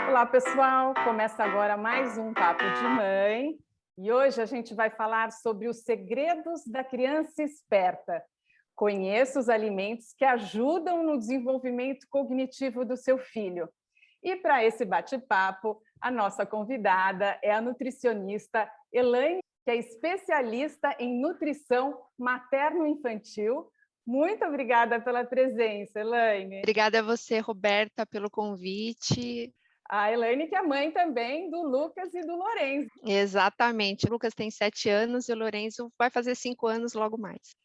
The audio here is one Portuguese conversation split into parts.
Olá, pessoal! Começa agora mais um Papo de Mãe e hoje a gente vai falar sobre os segredos da criança esperta. Conheça os alimentos que ajudam no desenvolvimento cognitivo do seu filho. E para esse bate-papo, a nossa convidada é a nutricionista Elaine, que é especialista em nutrição materno-infantil. Muito obrigada pela presença, Elaine. Obrigada a você, Roberta, pelo convite. A Elaine, que é mãe também do Lucas e do Lorenzo. Exatamente. O Lucas tem 7 anos e o Lorenzo vai fazer 5 anos logo mais.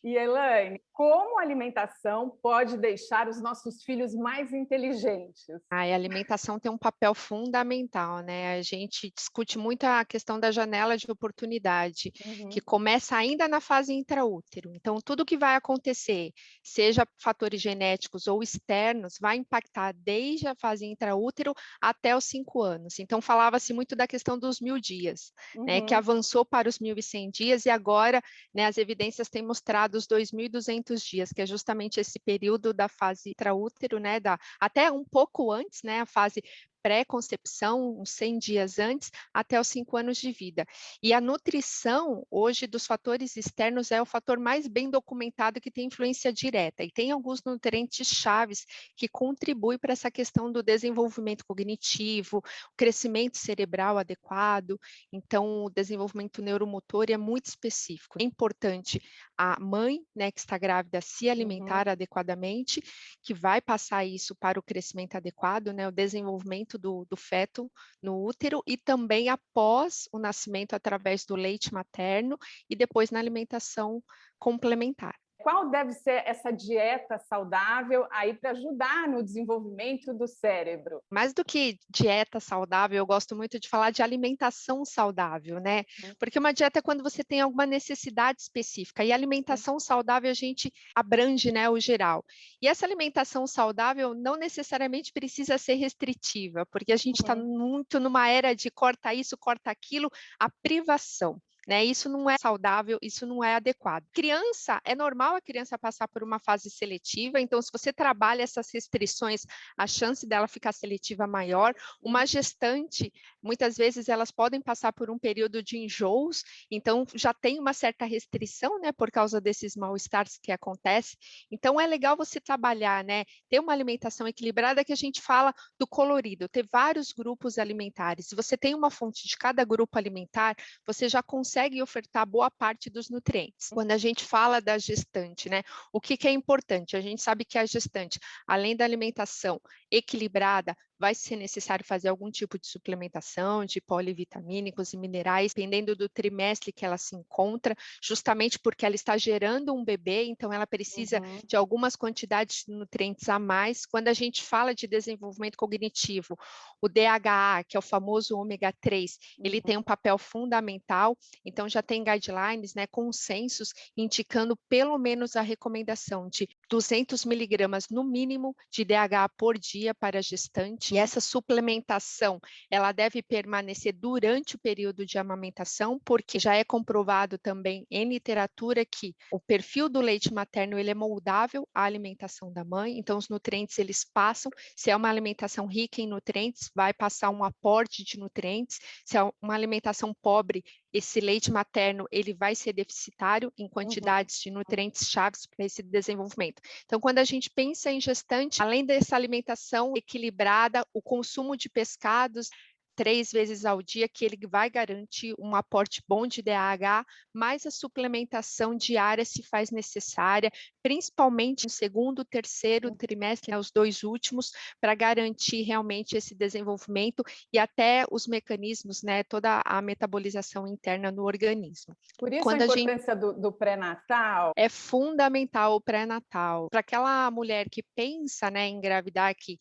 E Elaine, como a alimentação pode deixar os nossos filhos mais inteligentes? A alimentação tem um papel fundamental, né? A gente discute muito a questão da janela de oportunidade, que Uhum. começa ainda na fase intraútero. Então, tudo que vai acontecer, seja fatores genéticos ou externos, vai impactar desde a fase intraútero até os 5 anos. Então, falava-se muito da questão dos 1.000 dias, né? Que Uhum. avançou para os 1.100 dias e agora, né, as evidências têm mostrado os 2.200 dias, que é justamente esse período da fase intraútero, né? Até um pouco antes, né, a fase pré-concepção, uns 100 dias antes, até os 5 anos de vida. E a nutrição, hoje, dos fatores externos, é o fator mais bem documentado que tem influência direta, e tem alguns nutrientes chaves que contribuem para essa questão do desenvolvimento cognitivo, o crescimento cerebral adequado, então o desenvolvimento neuromotor é muito específico. É importante a mãe, né, que está grávida, se Uhum. alimentar adequadamente, que vai passar isso para o crescimento adequado, né, o desenvolvimento do feto no útero e também após o nascimento através do leite materno e depois na alimentação complementar. Qual deve ser essa dieta saudável aí para ajudar no desenvolvimento do cérebro? Mais do que dieta saudável, eu gosto muito de falar de alimentação saudável, né? Uhum. Porque uma dieta é quando você tem alguma necessidade específica, e alimentação saudável a gente abrange, né, o geral. E essa alimentação saudável não necessariamente precisa ser restritiva, porque a gente está Uhum. muito numa era de corta isso, corta aquilo, a privação. Né, isso não é saudável, isso não é adequado. Criança, é normal a criança passar por uma fase seletiva, então se você trabalha essas restrições, a chance dela ficar seletiva maior. Uma gestante, muitas vezes elas podem passar por um período de enjoos, então já tem uma certa restrição, né, por causa desses mal-estares que acontecem. Então é legal você trabalhar, né, ter uma alimentação equilibrada, que a gente fala do colorido, ter vários grupos alimentares. Se você tem uma fonte de cada grupo alimentar, você já consegue ofertar boa parte dos nutrientes. Quando a gente fala da gestante, né, o que é importante? A gente sabe que a gestante, além da alimentação equilibrada, vai ser necessário fazer algum tipo de suplementação de polivitamínicos e minerais, dependendo do trimestre que ela se encontra, justamente porque ela está gerando um bebê, então ela precisa Uhum. de algumas quantidades de nutrientes a mais. Quando a gente fala de desenvolvimento cognitivo, o DHA, que é o famoso ômega 3, ele Uhum. tem um papel fundamental, então já tem guidelines, né, consensos, indicando pelo menos a recomendação de 200 miligramas no mínimo de DHA por dia para a gestante. E essa suplementação, ela deve permanecer durante o período de amamentação, porque já é comprovado também em literatura que o perfil do leite materno ele é moldável à alimentação da mãe, então os nutrientes eles passam, se é uma alimentação rica em nutrientes, vai passar um aporte de nutrientes, se é uma alimentação pobre, esse leite materno ele vai ser deficitário em Uhum. quantidades de nutrientes chaves para esse desenvolvimento. Então, quando a gente pensa em gestante, além dessa alimentação equilibrada, o consumo de pescados 3 vezes ao dia, que ele vai garantir um aporte bom de DHA, mas a suplementação diária se faz necessária, principalmente no segundo, terceiro trimestre, né, os 2 últimos, para garantir realmente esse desenvolvimento e até os mecanismos, né, toda a metabolização interna no organismo. Por isso a Quando a gente importância do pré-natal. É fundamental o pré-natal. Para aquela mulher que pensa, né, em engravidar, que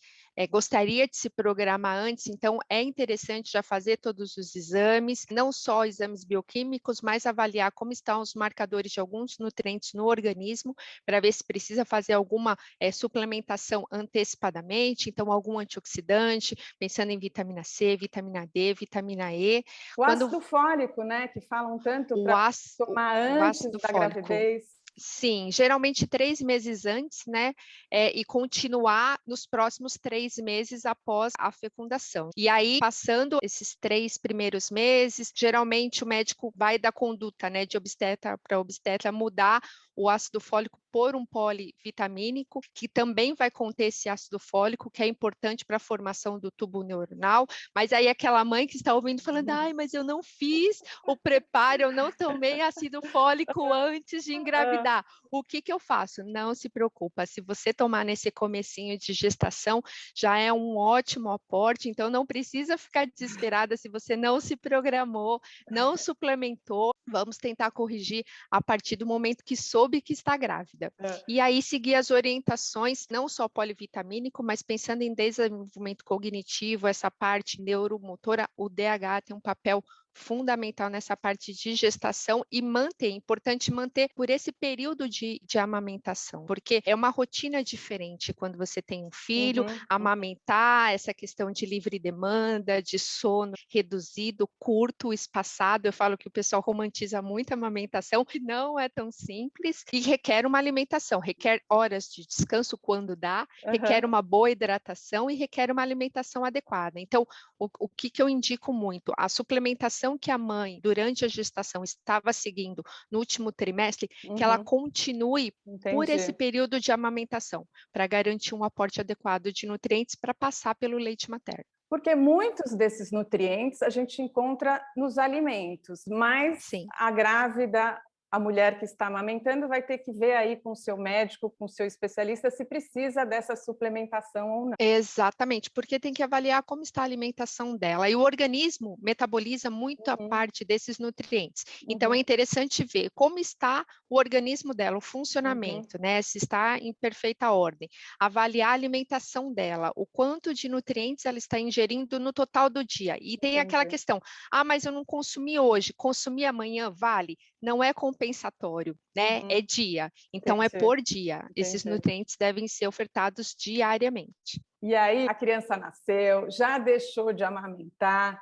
gostaria de se programar antes, então é interessante já fazer todos os exames, não só exames bioquímicos, mas avaliar como estão os marcadores de alguns nutrientes no organismo, para ver se precisa fazer alguma suplementação antecipadamente, então algum antioxidante, pensando em vitamina C, vitamina D, vitamina E. O Quando ácido fólico, né, que falam tanto o para ácido, tomar o antes ácido da fólico gravidez. Sim, geralmente 3 meses antes, né, e continuar nos próximos 3 meses após a fecundação. E aí, passando esses 3 primeiros meses, geralmente o médico vai dar conduta, né, de obstetra para obstetra mudar o ácido fólico por um polivitamínico, que também vai conter esse ácido fólico, que é importante para a formação do tubo neuronal. Mas aí aquela mãe que está ouvindo falando, ai, mas eu não fiz o preparo, eu não tomei ácido fólico antes de engravidar. O que eu faço? Não se preocupa, se você tomar nesse comecinho de gestação, já é um ótimo aporte, então não precisa ficar desesperada se você não se programou, não suplementou, vamos tentar corrigir a partir do momento que soube que está grávida. E aí seguir as orientações, não só polivitamínico, mas pensando em desenvolvimento cognitivo, essa parte neuromotora, o DH tem um papel fundamental nessa parte de gestação e manter, é importante manter por esse período de amamentação, porque é uma rotina diferente quando você tem um filho, amamentar, essa questão de livre demanda, de sono reduzido, curto, espaçado, eu falo que o pessoal romantiza muito a amamentação, que não é tão simples e requer uma alimentação, requer horas de descanso quando dá, requer uma boa hidratação e requer uma alimentação adequada. Então, o que eu indico muito? A suplementação que a mãe, durante a gestação, estava seguindo no último trimestre, que ela continue por esse período de amamentação, para garantir um aporte adequado de nutrientes para passar pelo leite materno. Porque muitos desses nutrientes a gente encontra nos alimentos, mas Sim. a grávida, a mulher que está amamentando, vai ter que ver aí com o seu médico, com o seu especialista, se precisa dessa suplementação ou não. Exatamente, porque tem que avaliar como está a alimentação dela. E o organismo metaboliza muito a parte desses nutrientes. Então, é interessante ver como está o organismo dela, o funcionamento, né? Se está em perfeita ordem. Avaliar a alimentação dela, o quanto de nutrientes ela está ingerindo no total do dia. E tem aquela questão, mas eu não consumi hoje, consumi amanhã, vale? Não é compensatório, né? É dia. Então, é por dia. Esses nutrientes devem ser ofertados diariamente. E aí, a criança nasceu, já deixou de amamentar.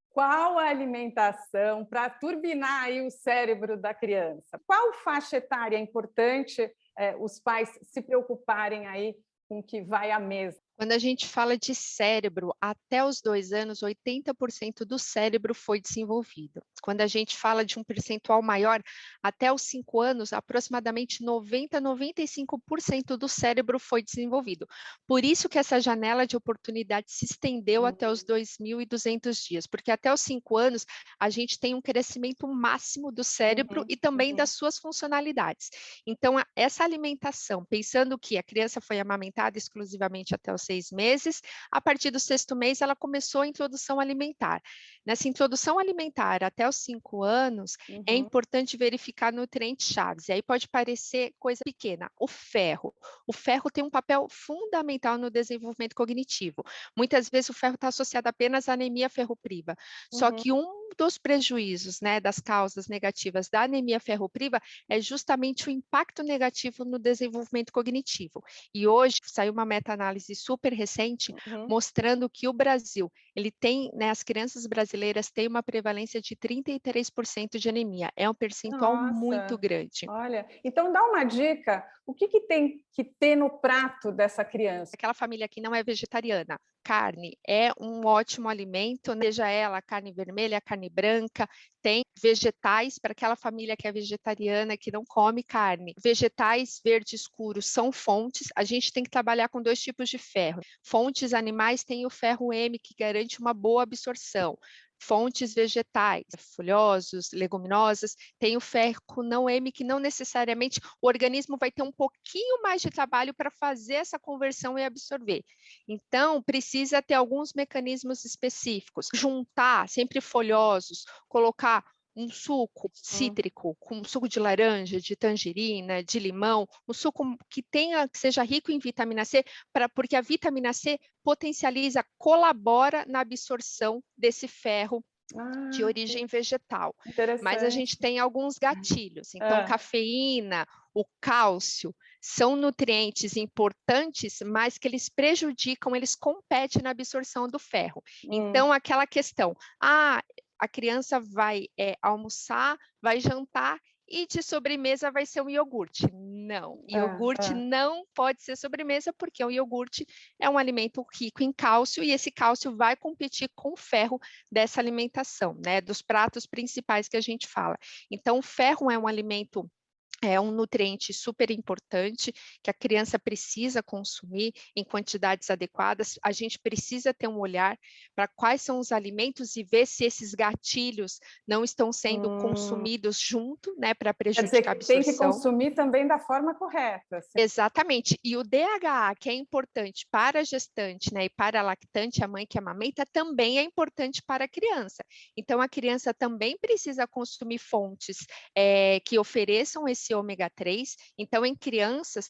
Qual a alimentação para turbinar aí o cérebro da criança? Qual faixa etária é importante os pais se preocuparem aí com o que vai à mesa? Quando a gente fala de cérebro, até os 2 anos, 80% do cérebro foi desenvolvido. Quando a gente fala de um percentual maior, até os 5 anos, aproximadamente 90, 95% do cérebro foi desenvolvido. Por isso que essa janela de oportunidade se estendeu até os 2.200 dias, porque até os 5 anos a gente tem um crescimento máximo do cérebro e também das suas funcionalidades. Então, essa alimentação, pensando que a criança foi amamentada exclusivamente até os 6 meses, a partir do 6º mês ela começou a introdução alimentar. Nessa introdução alimentar até os 5 anos, é importante verificar nutrientes chaves, e aí pode parecer coisa pequena, o ferro. O ferro tem um papel fundamental no desenvolvimento cognitivo. Muitas vezes o ferro está associado apenas à anemia ferropriva, só que um dos prejuízos, né, das causas negativas da anemia ferropriva é justamente o impacto negativo no desenvolvimento cognitivo. E hoje saiu uma meta-análise super recente mostrando que o Brasil, ele tem, né, as crianças brasileiras têm uma prevalência de 33% de anemia. É um percentual muito grande. Olha, então dá uma dica, o que tem que ter no prato dessa criança? Aquela família que não é vegetariana, carne é um ótimo alimento, seja ela carne vermelha, carne branca, tem vegetais para aquela família que é vegetariana, que não come carne. Vegetais verde escuro são fontes, a gente tem que trabalhar com 2 tipos de ferro. Fontes animais têm o ferro M, que garante uma boa absorção. Fontes vegetais, folhosos, leguminosas, tem o ferro não M, que não necessariamente o organismo vai ter um pouquinho mais de trabalho para fazer essa conversão e absorver. Então, precisa ter alguns mecanismos específicos. Juntar sempre folhosos, colocar um suco cítrico, com suco de laranja, de tangerina, de limão, um suco que seja rico em vitamina C, porque a vitamina C potencializa, colabora na absorção desse ferro de origem vegetal. Mas a gente tem alguns gatilhos. Então, cafeína, o cálcio, são nutrientes importantes, mas que eles prejudicam, eles competem na absorção do ferro. Então, aquela questão, a criança vai almoçar, vai jantar E de sobremesa vai ser um iogurte. Não, Ah, iogurte ah. não pode ser sobremesa, porque o iogurte é um alimento rico em cálcio e esse cálcio vai competir com o ferro dessa alimentação, né? Dos pratos principais que a gente fala. Então, o ferro é um alimento, é um nutriente super importante que a criança precisa consumir em quantidades adequadas. A gente precisa ter um olhar para quais são os alimentos e ver se esses gatilhos não estão sendo consumidos junto, né, para Quer dizer prejudicar a que tem que absorção. consumir também da forma correta. Exatamente. E o DHA, que é importante para a gestante, né, e para a lactante, a mãe que amamenta, também é importante para a criança. Então, a criança também precisa consumir fontes que ofereçam esse ômega 3. Então, em crianças,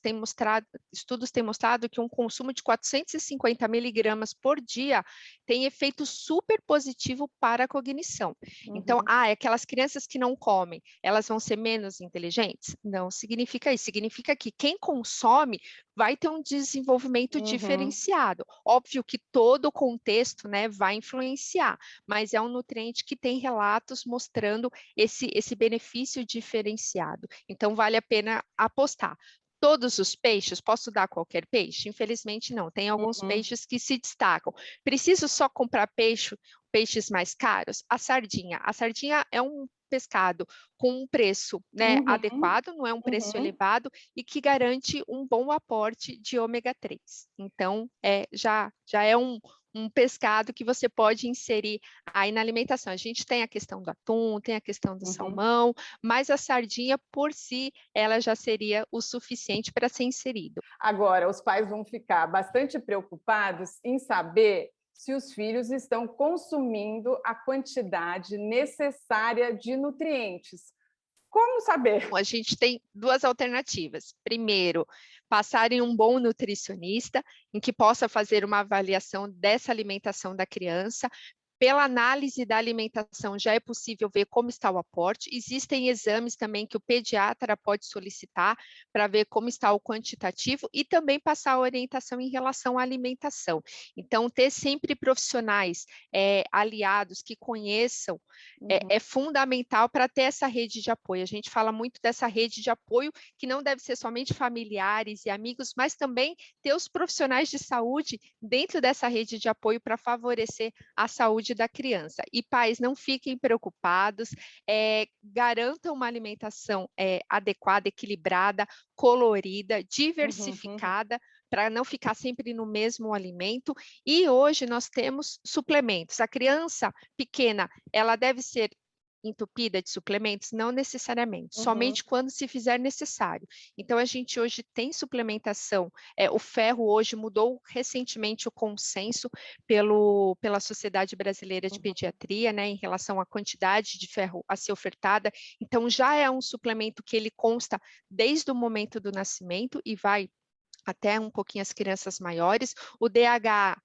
estudos têm mostrado que um consumo de 450 miligramas por dia tem efeito super positivo para a cognição. Então, aquelas crianças que não comem, elas vão ser menos inteligentes? Não significa isso. Significa que quem consome vai ter um desenvolvimento diferenciado. Óbvio que todo o contexto, né, vai influenciar, mas é um nutriente que tem relatos mostrando esse benefício diferenciado. Então, vale a pena apostar. Todos os peixes, posso dar qualquer peixe? Infelizmente, não. Tem alguns peixes que se destacam. Preciso só comprar peixes mais caros? A sardinha. A sardinha é um pescado com um preço, né, adequado, não é um preço elevado e que garante um bom aporte de ômega 3. Então, já é um pescado que você pode inserir aí na alimentação. A gente tem a questão do atum, tem a questão do salmão, mas a sardinha por si, ela já seria o suficiente para ser inserido. Agora, os pais vão ficar bastante preocupados em saber se os filhos estão consumindo a quantidade necessária de nutrientes. Como saber? A gente tem duas alternativas. Primeiro, passar em um bom nutricionista, em que possa fazer uma avaliação dessa alimentação da criança. Pela análise da alimentação, já é possível ver como está o aporte. Existem exames também que o pediatra pode solicitar para ver como está o quantitativo e também passar a orientação em relação à alimentação. Então, ter sempre profissionais aliados que conheçam é fundamental para ter essa rede de apoio. A gente fala muito dessa rede de apoio que não deve ser somente familiares e amigos, mas também ter os profissionais de saúde dentro dessa rede de apoio para favorecer a saúde da criança. E pais, não fiquem preocupados, garantam uma alimentação adequada, equilibrada, colorida, diversificada, para não ficar sempre no mesmo alimento. E hoje nós temos suplementos. A criança pequena, ela deve ser entupida de suplementos? Não necessariamente, somente quando se fizer necessário. Então, a gente hoje tem suplementação. O ferro hoje mudou recentemente o consenso pela Sociedade Brasileira de Pediatria, né, em relação à quantidade de ferro a ser ofertada. Então, já é um suplemento que ele consta desde o momento do nascimento e vai até um pouquinho as crianças maiores. O DHA,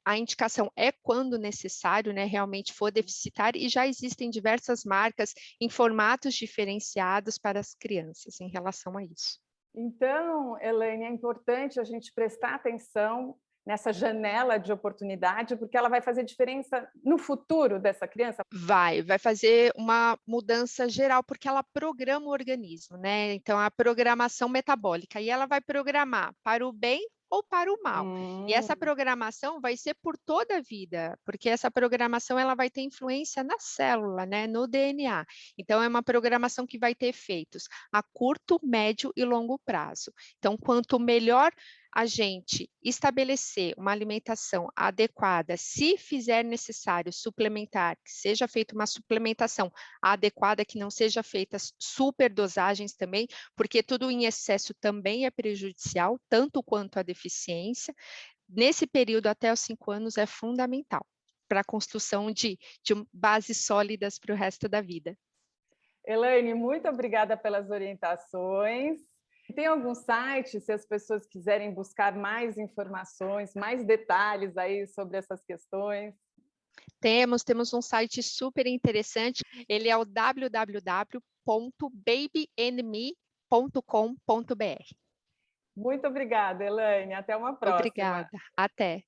a indicação é quando necessário, né, realmente for deficitário, e já existem diversas marcas em formatos diferenciados para as crianças em relação a isso. Então, Elaine, é importante a gente prestar atenção nessa janela de oportunidade, porque ela vai fazer diferença no futuro dessa criança? Vai fazer uma mudança geral, porque ela programa o organismo, né? Então, a programação metabólica, e ela vai programar para o bem ou para o mal. E essa programação vai ser por toda a vida, porque essa programação ela vai ter influência na célula, né, no DNA. Então, é uma programação que vai ter efeitos a curto, médio e longo prazo. Então, quanto melhor a gente estabelecer uma alimentação adequada, se fizer necessário suplementar, que seja feita uma suplementação adequada, que não seja feitas superdosagens também, porque tudo em excesso também é prejudicial, tanto quanto a deficiência. Nesse período, até os 5 anos, é fundamental para a construção de bases sólidas para o resto da vida. Elaine, muito obrigada pelas orientações. Tem algum site, se as pessoas quiserem buscar mais informações, mais detalhes aí sobre essas questões? Temos um site super interessante, ele é o www.babyandme.com.br. Muito obrigada, Elaine. Até uma próxima. Obrigada, até.